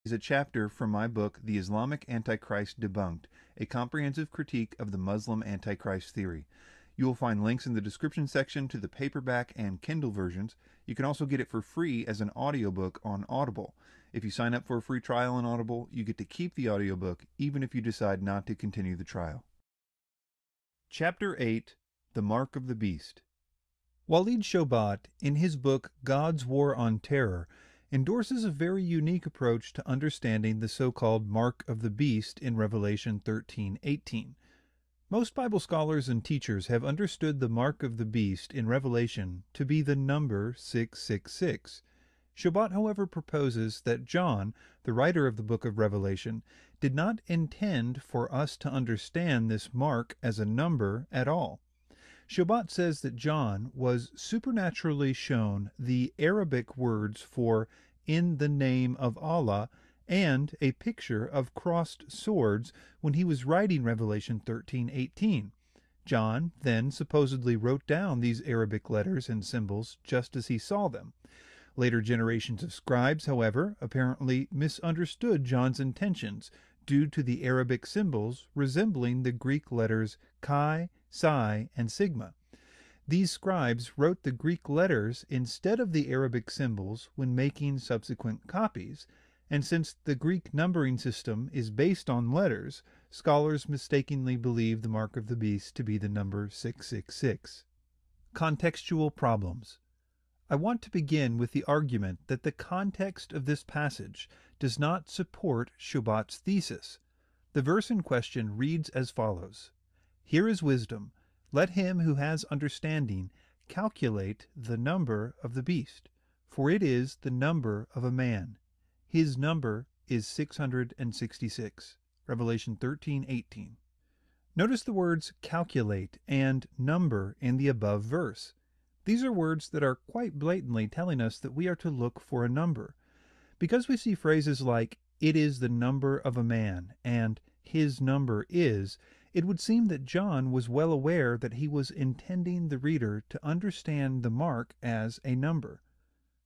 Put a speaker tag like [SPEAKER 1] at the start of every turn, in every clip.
[SPEAKER 1] is a chapter from my book, The Islamic Antichrist Debunked, a comprehensive critique of the Muslim Antichrist theory. You will find links in the description section to the paperback and Kindle versions. You can also get it for free as an audiobook on Audible. If you sign up for a free trial on Audible, you get to keep the audiobook even if you decide not to continue the trial. Chapter 8, The Mark of the Beast. Walid Shoebat, in his book God's War on Terror, endorses a very unique approach to understanding the so-called Mark of the Beast in Revelation 13:18. Most Bible scholars and teachers have understood the Mark of the Beast in Revelation to be the number 666. Shoebat, however, proposes that John, the writer of the book of Revelation, did not intend for us to understand this mark as a number at all. Shoebat says that John was supernaturally shown the Arabic words for "in the name of Allah" and a picture of crossed swords when he was writing Revelation 13:18. John then supposedly wrote down these Arabic letters and symbols just as he saw them. Later generations of scribes, however, apparently misunderstood John's intentions due to the Arabic symbols resembling the Greek letters chi, psi, and sigma. These scribes wrote the Greek letters instead of the Arabic symbols when making subsequent copies, and since the Greek numbering system is based on letters, scholars mistakenly believe the mark of the beast to be the number 666. Contextual problems. I want to begin with the argument that the context of this passage does not support Shoebat's thesis. The verse in question reads as follows: "Here is wisdom. Let him who has understanding calculate the number of the beast, for it is the number of a man. His number is 666. Revelation 13:18. Notice the words calculate and number in the above verse. These are words that are quite blatantly telling us that we are to look for a number. Because we see phrases like "it is the number of a man" and "his number is," it would seem that John was well aware that he was intending the reader to understand the mark as a number.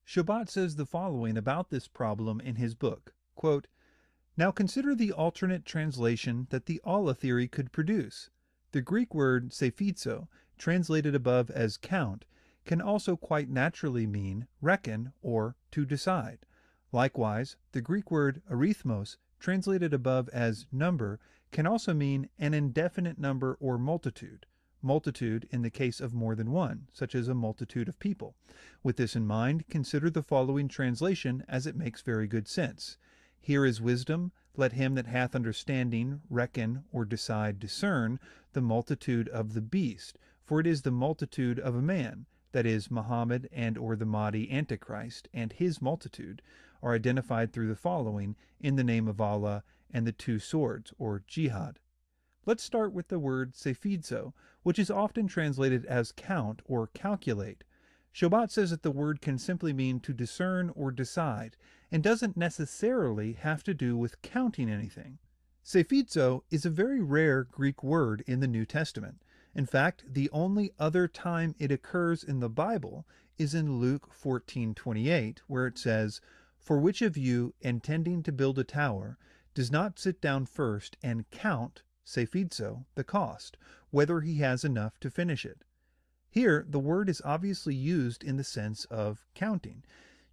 [SPEAKER 1] Shoebat says the following about this problem in his book, quote, "Now consider the alternate translation that the Allah theory could produce. The Greek word sephizo, translated above as count, can also quite naturally mean reckon or to decide. Likewise, the Greek word arithmos, translated above as number, can also mean an indefinite number or multitude. Multitude in the case of more than one, such as a multitude of people. With this in mind, consider the following translation, as it makes very good sense. Here is wisdom, let him that hath understanding reckon or decide discern the multitude of the beast, for it is the multitude of a man." That is, Muhammad and or the Mahdi Antichrist and his multitude are identified through the following: "in the name of Allah" and the two swords, or jihad. Let's start with the word sephizo, which is often translated as count or calculate. Shoebat says that the word can simply mean to discern or decide, and doesn't necessarily have to do with counting anything. Sephizo is a very rare Greek word in the New Testament. In fact, the only other time it occurs in the Bible is in Luke 14:28, where it says, "For which of you, intending to build a tower, does not sit down first and count, sephizo, the cost, whether he has enough to finish it?" Here, the word is obviously used in the sense of counting.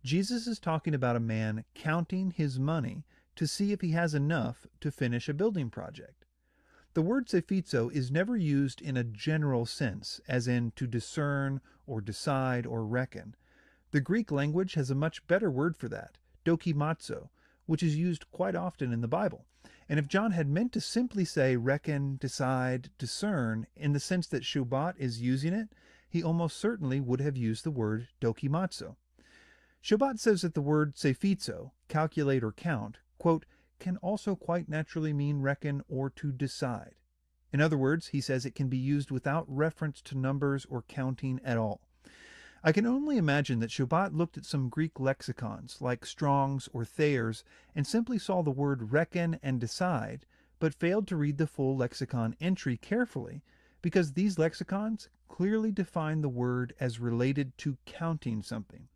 [SPEAKER 1] Jesus is talking about a man counting his money to see if he has enough to finish a building project. The word sephizo is never used in a general sense, as in to discern or decide or reckon. The Greek language has a much better word for that, dokimazo, which is used quite often in the Bible. And if John had meant to simply say reckon, decide, discern, in the sense that Shoebat is using it, he almost certainly would have used the word dokimazo. Shoebat says that the word sephizo, calculate or count, quote, can also quite naturally mean reckon or to decide. In other words, he says it can be used without reference to numbers or counting at all. I can only imagine that Shoebat looked at some Greek lexicons, like Strong's or Thayer's, and simply saw the word reckon and decide, but failed to read the full lexicon entry carefully, because these lexicons clearly define the word as related to counting something.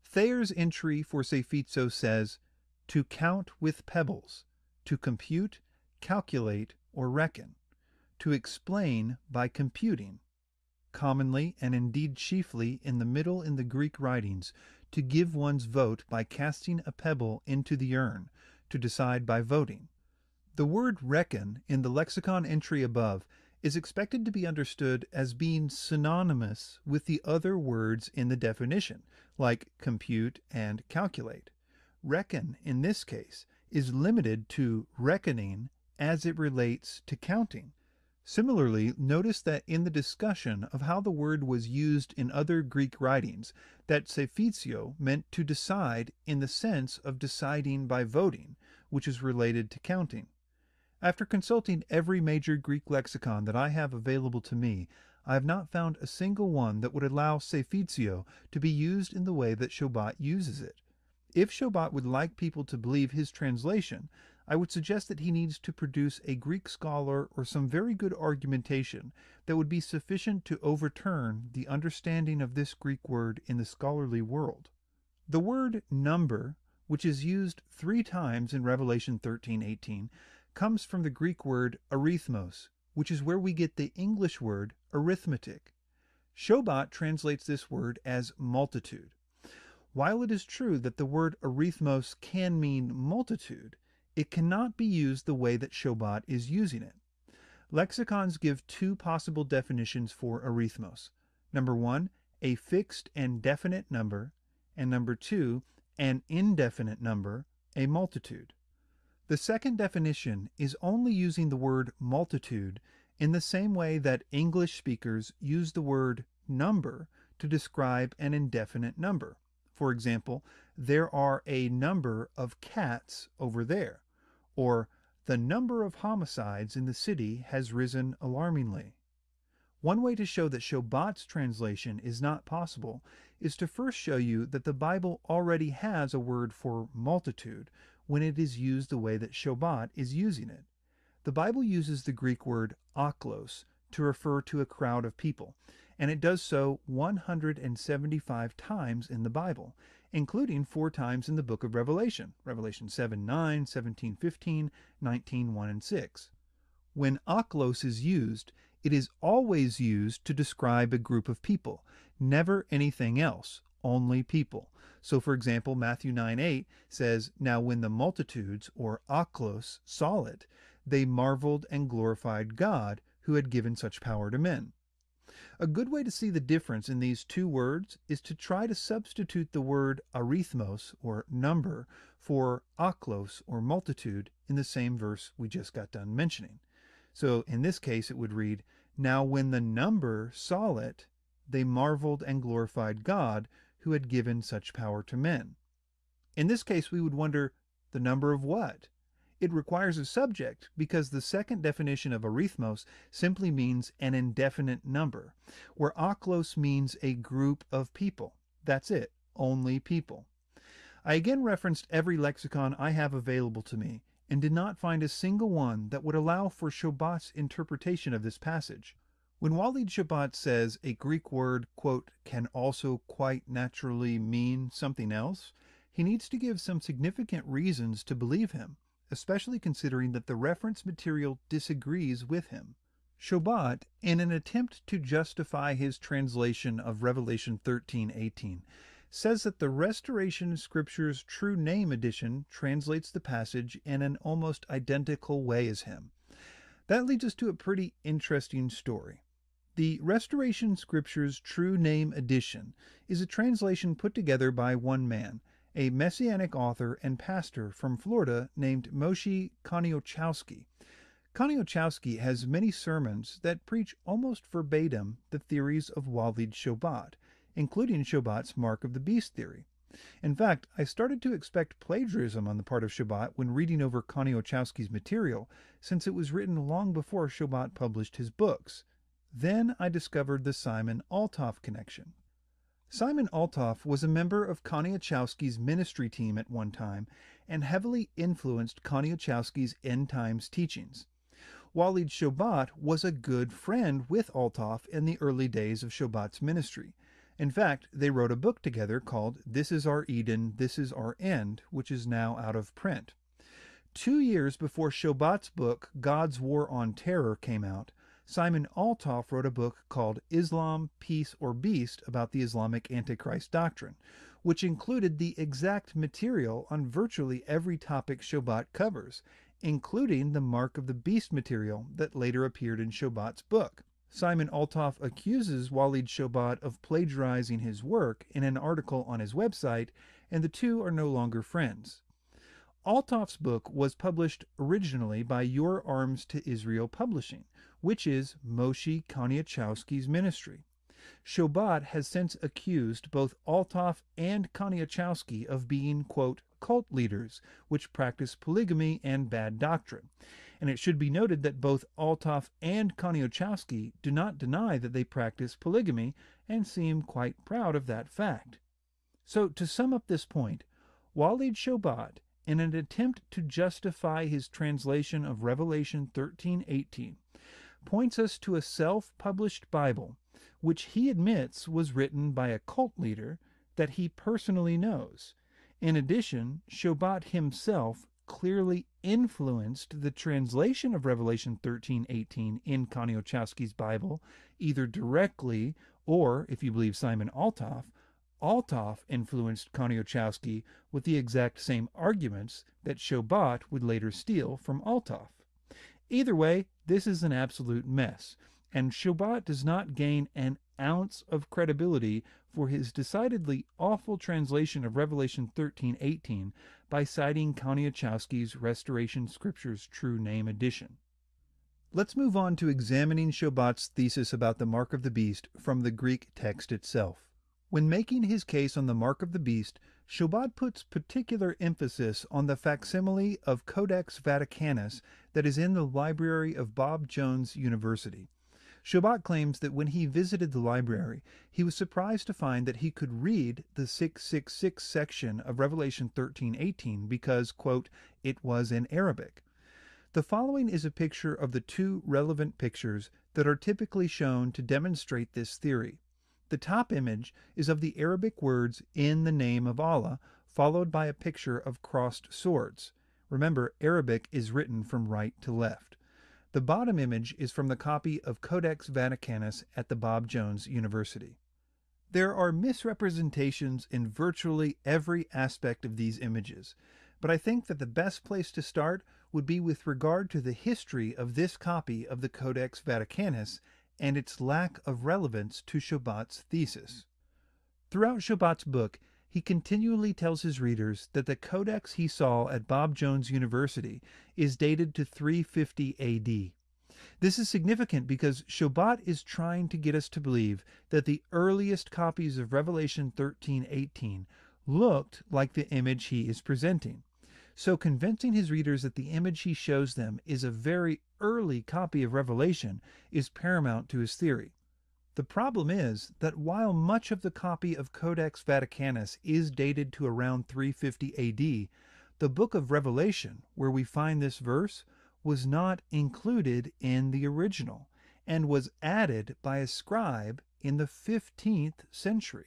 [SPEAKER 1] Thayer's entry for sephizo says, to count with pebbles, to compute, calculate, or reckon, to explain by computing, commonly and indeed chiefly in the middle in the Greek writings, to give one's vote by casting a pebble into the urn, to decide by voting. The word reckon in the lexicon entry above is expected to be understood as being synonymous with the other words in the definition, like compute and calculate. Reckon, in this case, is limited to reckoning as it relates to counting. Similarly, notice that in the discussion of how the word was used in other Greek writings, that sephizio meant to decide in the sense of deciding by voting, which is related to counting. After consulting every major Greek lexicon that I have available to me, I have not found a single one that would allow sephizio to be used in the way that Shoebat uses it. If Shoebat would like people to believe his translation, I would suggest that he needs to produce a Greek scholar or some very good argumentation that would be sufficient to overturn the understanding of this Greek word in the scholarly world. The word number, which is used 3 times in Revelation 13:18, comes from the Greek word arithmos, which is where we get the English word arithmetic. Shoebat translates this word as multitude. While it is true that the word arithmos can mean multitude, it cannot be used the way that Shoebat is using it. Lexicons give 2 possible definitions for arithmos. Number 1, a fixed and definite number, and number 2, an indefinite number, a multitude. The second definition is only using the word multitude in the same way that English speakers use the word number to describe an indefinite number. For example, there are a number of cats over there, or the number of homicides in the city has risen alarmingly. One way to show that Shoebat's translation is not possible is to first show you that the Bible already has a word for multitude when it is used the way that Shoebat is using it. The Bible uses the Greek word aklos to refer to a crowd of people, and it does so 175 times in the Bible, including 4 times in the book of Revelation, Revelation 7:9, 17:15, 19:1 and 6. When aklos is used, it is always used to describe a group of people, never anything else, only people. So, for example, Matthew 9:8 says, "Now when the multitudes, or aklos, saw it, they marveled and glorified God, who had given such power to men." A good way to see the difference in these 2 words is to try to substitute the word arithmos, or number, for aklos, or multitude, in the same verse we just got done mentioning. So in this case it would read, "Now when the number saw it, they marveled and glorified God, who had given such power to men." In this case we would wonder, the number of what? It requires a subject, because the second definition of arithmos simply means an indefinite number, where aklos means a group of people. That's it, only people. I again referenced every lexicon I have available to me, and did not find a single one that would allow for Shoebat's interpretation of this passage. When Walid Shoebat says a Greek word, quote, can also quite naturally mean something else, he needs to give some significant reasons to believe him, especially considering that the reference material disagrees with him. Shoebat, in an attempt to justify his translation of Revelation 13:18, says that the Restoration Scriptures True Name edition translates the passage in an almost identical way as him. That leads us to a pretty interesting story. The Restoration Scriptures True Name edition is a translation put together by one man, a Messianic author and pastor from Florida named Moshe Koniotchowski. Koniotchowski has many sermons that preach almost verbatim the theories of Walid Shoebat, including Shoebat's Mark of the Beast theory. In fact, I started to expect plagiarism on the part of Shoebat when reading over Koniotchowski's material, since it was written long before Shoebat published his books. Then I discovered the Simon Altoff connection. Simon Altoff was a member of Koniotchowski's ministry team at one time and heavily influenced Koniotchowski's end times teachings. Walid Shoebat was a good friend with Altoff in the early days of Shoebat's ministry. In fact, they wrote a book together called This Is Our Eden, This Is Our End, which is now out of print. 2 years before Shoebat's book, God's War on Terror, came out, Simon Altoff wrote a book called Islam, Peace, or Beast about the Islamic Antichrist doctrine, which included the exact material on virtually every topic Shoebat covers, including the Mark of the Beast material that later appeared in Shoebat's book. Simon Altoff accuses Walid Shoebat of plagiarizing his work in an article on his website, and the two are no longer friends. Altoff's book was published originally by Your Arms to Israel Publishing, which is Moshe Koniachowski's ministry. Shoebat has since accused both Altoff and Koniachowski of being, quote, cult leaders, which practice polygamy and bad doctrine. And it should be noted that both Altoff and Koniachowski do not deny that they practice polygamy and seem quite proud of that fact. So, to sum up this point, Walid Shoebat, in an attempt to justify his translation of Revelation 13:18, points us to a self-published Bible, which he admits was written by a cult leader that he personally knows. In addition, Shoebat himself clearly influenced the translation of Revelation 13:18 in Koniachowski's Bible, either directly or, if you believe Simon Altoff, Altoff influenced Koniachowski with the exact same arguments that Shoebat would later steal from Altoff. Either way, this is an absolute mess, and Shoebat does not gain an ounce of credibility for his decidedly awful translation of Revelation 13:18 by citing Koniachowski's Restoration Scriptures True Name edition. Let's move on to examining Shoebat's thesis about the Mark of the Beast from the Greek text itself. When making his case on the Mark of the Beast, Shoebat puts particular emphasis on the facsimile of Codex Vaticanus that is in the library of Bob Jones University. Shoebat claims that when he visited the library, he was surprised to find that he could read the 666 section of Revelation 13:18 because, quote, it was in Arabic. The following is a picture of the two relevant pictures that are typically shown to demonstrate this theory. The top image is of the Arabic words, in the name of Allah, followed by a picture of crossed swords. Remember, Arabic is written from right to left. The bottom image is from the copy of Codex Vaticanus at the Bob Jones University. There are misrepresentations in virtually every aspect of these images, but I think that the best place to start would be with regard to the history of this copy of the Codex Vaticanus and its lack of relevance to Shoebat's thesis. Throughout Shoebat's book, he continually tells his readers that the codex he saw at Bob Jones University is dated to 350 AD. This is significant because Shoebat is trying to get us to believe that the earliest copies of Revelation 13:18 looked like the image he is presenting. So convincing his readers that the image he shows them is a very early copy of Revelation is paramount to his theory. The problem is that while much of the copy of Codex Vaticanus is dated to around 350 AD, the book of Revelation, where we find this verse, was not included in the original and was added by a scribe in the 15th century.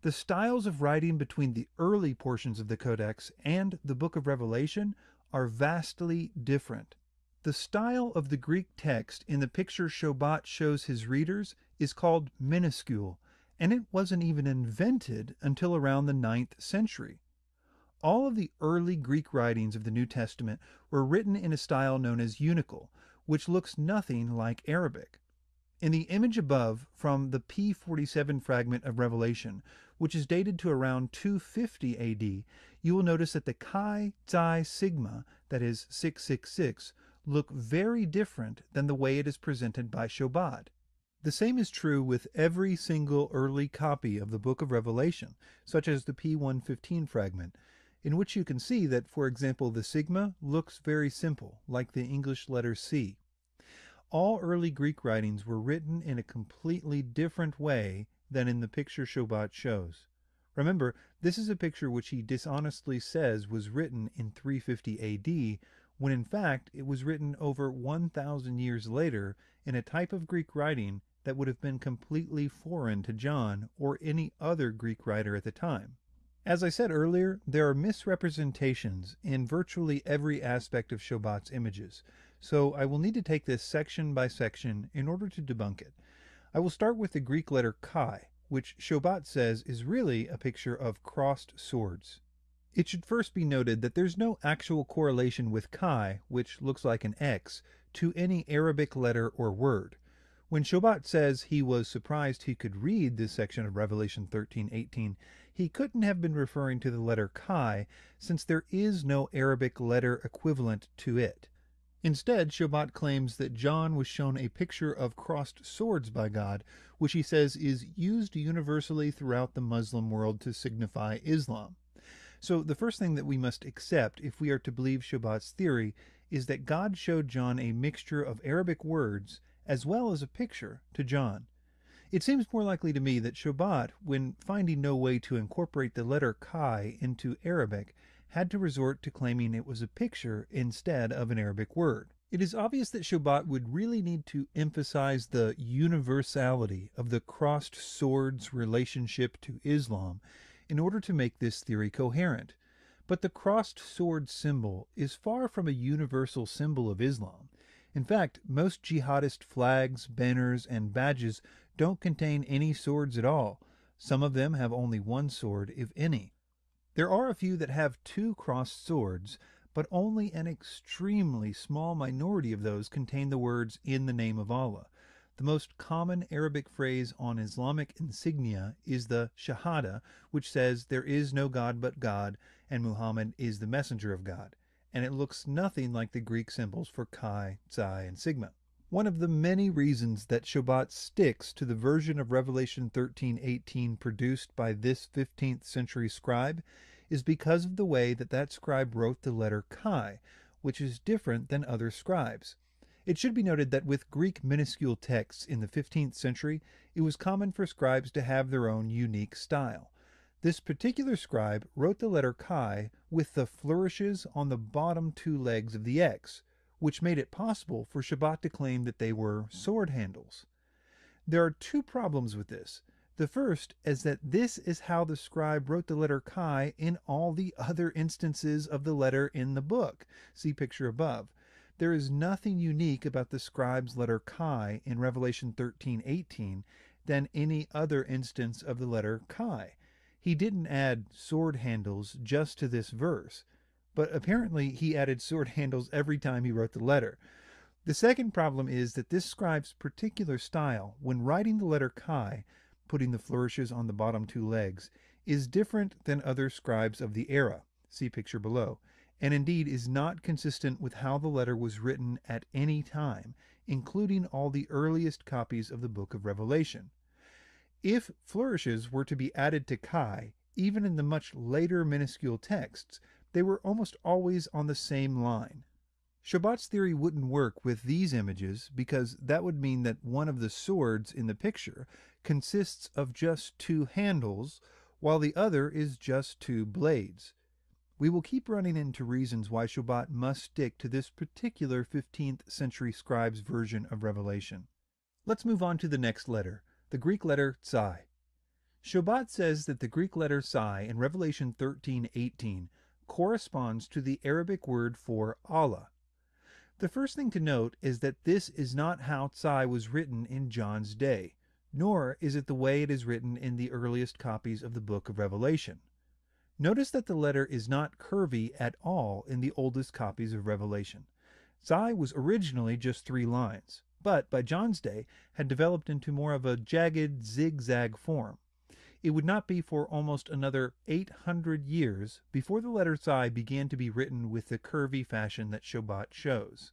[SPEAKER 1] The styles of writing between the early portions of the Codex and the book of Revelation are vastly different. The style of the Greek text in the picture Shoebat shows his readers is called minuscule, and it wasn't even invented until around the 9th century. All of the early Greek writings of the New Testament were written in a style known as unical, which looks nothing like Arabic. In the image above from the p47 fragment of Revelation, which is dated to around 250 AD, you will notice that the chi, xi, sigma, that is 666, look very different than the way it is presented by Shoebat. The same is true with every single early copy of the book of Revelation, such as the p115 fragment, in which you can see that, for example, the sigma looks very simple, like the English letter C. All early Greek writings were written in a completely different way than in the picture Shoebat shows. Remember, this is a picture which he dishonestly says was written in 350 AD, when in fact it was written over 1,000 years later in a type of Greek writing that would have been completely foreign to John or any other Greek writer at the time. As I said earlier, there are misrepresentations in virtually every aspect of Shoebat's images, so I will need to take this section by section in order to debunk it. I will start with the Greek letter chi, which Shoebat says is really a picture of crossed swords. It should first be noted that there's no actual correlation with chi, which looks like an X, to any Arabic letter or word. When Shoebat says he was surprised he could read this section of Revelation 13:18, he couldn't have been referring to the letter chi, since there is no Arabic letter equivalent to it. Instead, Shoebat claims that John was shown a picture of crossed swords by God, which he says is used universally throughout the Muslim world to signify Islam. So the first thing that we must accept if we are to believe Shoebat's theory is that God showed John a mixture of Arabic words as well as a picture to John. It seems more likely to me that Shoebat, when finding no way to incorporate the letter chi into Arabic, had to resort to claiming it was a picture instead of an Arabic word. It is obvious that Shoebat would really need to emphasize the universality of the crossed swords relationship to Islam in order to make this theory coherent. But the crossed sword symbol is far from a universal symbol of Islam. In fact, most jihadist flags, banners, and badges don't contain any swords at all. Some of them have only one sword, if any. There are a few that have two crossed swords, but only an extremely small minority of those contain the words "in the name of Allah." The most common Arabic phrase on Islamic insignia is the Shahada, which says there is no God but God and Muhammad is the messenger of God, and it looks nothing like the Greek symbols for Chi, Psi, and Sigma. One of the many reasons that Shoebat sticks to the version of Revelation 13:18 produced by this 15th century scribe is because of the way that that scribe wrote the letter Chi, which is different than other scribes. It should be noted that with Greek minuscule texts in the 15th century, it was common for scribes to have their own unique style. This particular scribe wrote the letter Chi with the flourishes on the bottom two legs of the X, which made it possible for Shoebat to claim that they were sword handles. There are two problems with this. The first is that this is how the scribe wrote the letter Chi in all the other instances of the letter in the book. See picture above. There is nothing unique about the scribe's letter Chi in Revelation 13:18 than any other instance of the letter Chi. He didn't add sword handles just to this verse, but apparently he added sword handles every time he wrote the letter. The second problem is that this scribe's particular style, when writing the letter Chi, putting the flourishes on the bottom two legs, is different than other scribes of the era, see picture below, and indeed is not consistent with how the letter was written at any time, including all the earliest copies of the book of Revelation. If flourishes were to be added to Chi, even in the much later minuscule texts, they were almost always on the same line. Shoebat's theory wouldn't work with these images because that would mean that one of the swords in the picture consists of just two handles, while the other is just two blades. We will keep running into reasons why Shoebat must stick to this particular 15th century scribe's version of Revelation. Let's move on to the next letter, the Greek letter Psi. Shoebat says that the Greek letter Psi in Revelation 13:18 corresponds to the Arabic word for Allah. The first thing to note is that this is not how Psi was written in John's day, nor is it the way it is written in the earliest copies of the book of Revelation. Notice that the letter is not curvy at all in the oldest copies of Revelation. Psi was originally just 3 lines, but by John's day had developed into more of a jagged zigzag form. It would not be for almost another 800 years before the letter Psi began to be written with the curvy fashion that Shoebat shows.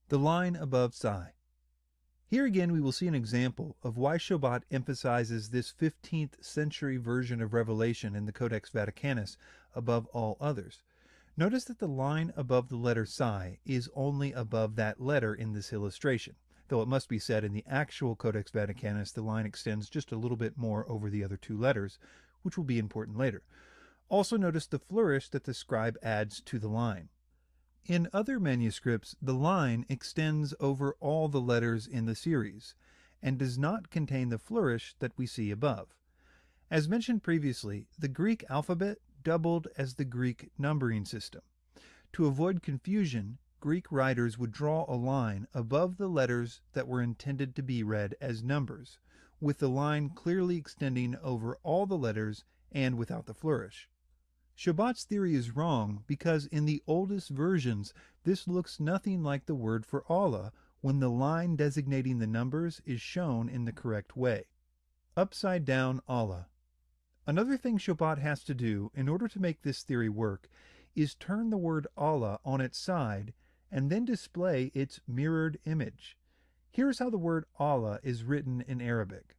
[SPEAKER 1] The line above Psi. Here again we will see an example of why Shoebat emphasizes this 15th century version of Revelation in the Codex Vaticanus above all others. Notice that the line above the letter Psi is only above that letter in this illustration, though it must be said in the actual Codex Vaticanus the line extends just a little bit more over the other 2 letters, which will be important later. Also notice the flourish that the scribe adds to the line. In other manuscripts, the line extends over all the letters in the series, and does not contain the flourish that we see above. As mentioned previously, the Greek alphabet doubled as the Greek numbering system. To avoid confusion, Greek writers would draw a line above the letters that were intended to be read as numbers, with the line clearly extending over all the letters and without the flourish. Shoebat's theory is wrong because in the oldest versions this looks nothing like the word for Allah when the line designating the numbers is shown in the correct way. Upside down Allah. Another thing Shoebat has to do in order to make this theory work is turn the word Allah on its side and then display its mirrored image. Here's how the word Allah is written in Arabic,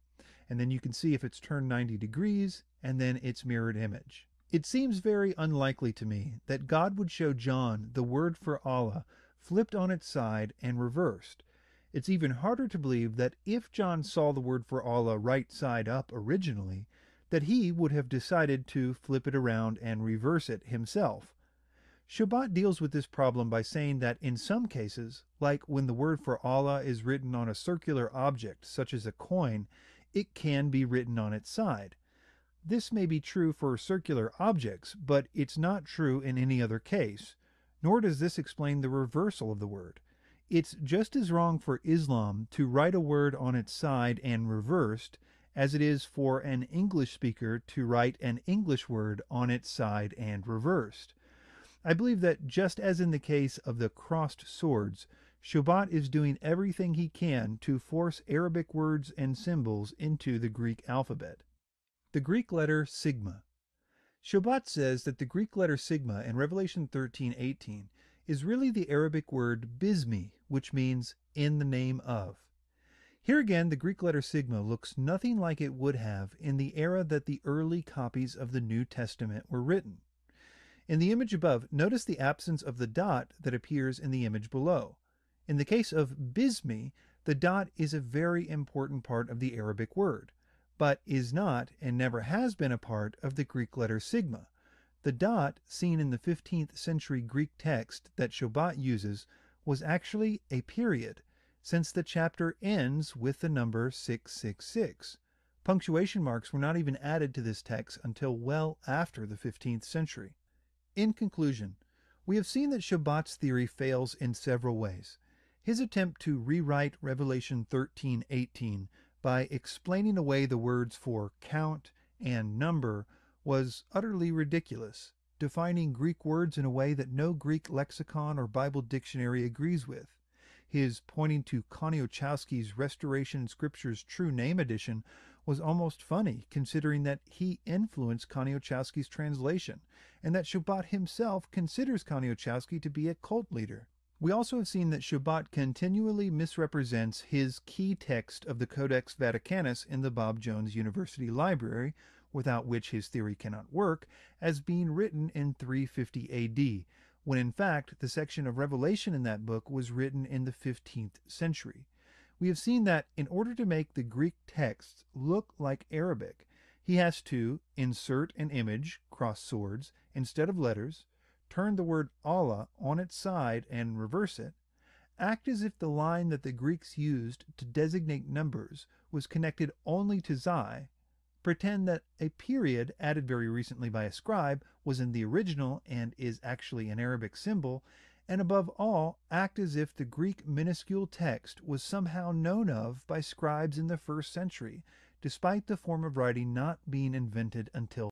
[SPEAKER 1] and then you can see if it's turned 90 degrees and then its mirrored image. It seems very unlikely to me that God would show John the word for Allah flipped on its side and reversed. It's even harder to believe that if John saw the word for Allah right side up originally, that he would have decided to flip it around and reverse it himself. Shoebat deals with this problem by saying that in some cases, like when the word for Allah is written on a circular object such as a coin, it can be written on its side. This may be true for circular objects, but it's not true in any other case, nor does this explain the reversal of the word. It's just as wrong for Islam to write a word on its side and reversed as it is for an English speaker to write an English word on its side and reversed. I believe that just as in the case of the crossed swords, Shoebat is doing everything he can to force Arabic words and symbols into the Greek alphabet. The Greek letter sigma. Shoebat says that the Greek letter sigma in Revelation 13:18 is really the Arabic word bismi, which means in the name of. Here again, the Greek letter sigma looks nothing like it would have in the era that the early copies of the New Testament were written. In the image above, notice the absence of the dot that appears in the image below. In the case of bismi, the dot is a very important part of the Arabic word, but is not and never has been a part of the Greek letter sigma. The dot, seen in the 15th century Greek text that Shoebat uses, was actually a period, since the chapter ends with the number 666. Punctuation marks were not even added to this text until well after the 15th century. In conclusion, we have seen that Shoebat's theory fails in several ways. His attempt to rewrite Revelation 13:18 by explaining away the words for count and number was utterly ridiculous, defining Greek words in a way that no Greek lexicon or Bible dictionary agrees with. His pointing to Koniuszowski's Restoration Scriptures True Name Edition was almost funny, considering that he influenced Koniuszowski's translation, and that Shoebat himself considers Koniuszowski to be a cult leader. We also have seen that Shoebat continually misrepresents his key text of the Codex Vaticanus in the Bob Jones University Library, without which his theory cannot work, as being written in 350 AD, when in fact the section of Revelation in that book was written in the 15th century. We have seen that in order to make the Greek texts look like Arabic, he has to insert an image, cross swords, instead of letters, turn the word Allah on its side and reverse it, act as if the line that the Greeks used to designate numbers was connected only to Xi, pretend that a period added very recently by a scribe was in the original and is actually an Arabic symbol, and above all, act as if the Greek minuscule text was somehow known of by scribes in the 1st century, despite the form of writing not being invented until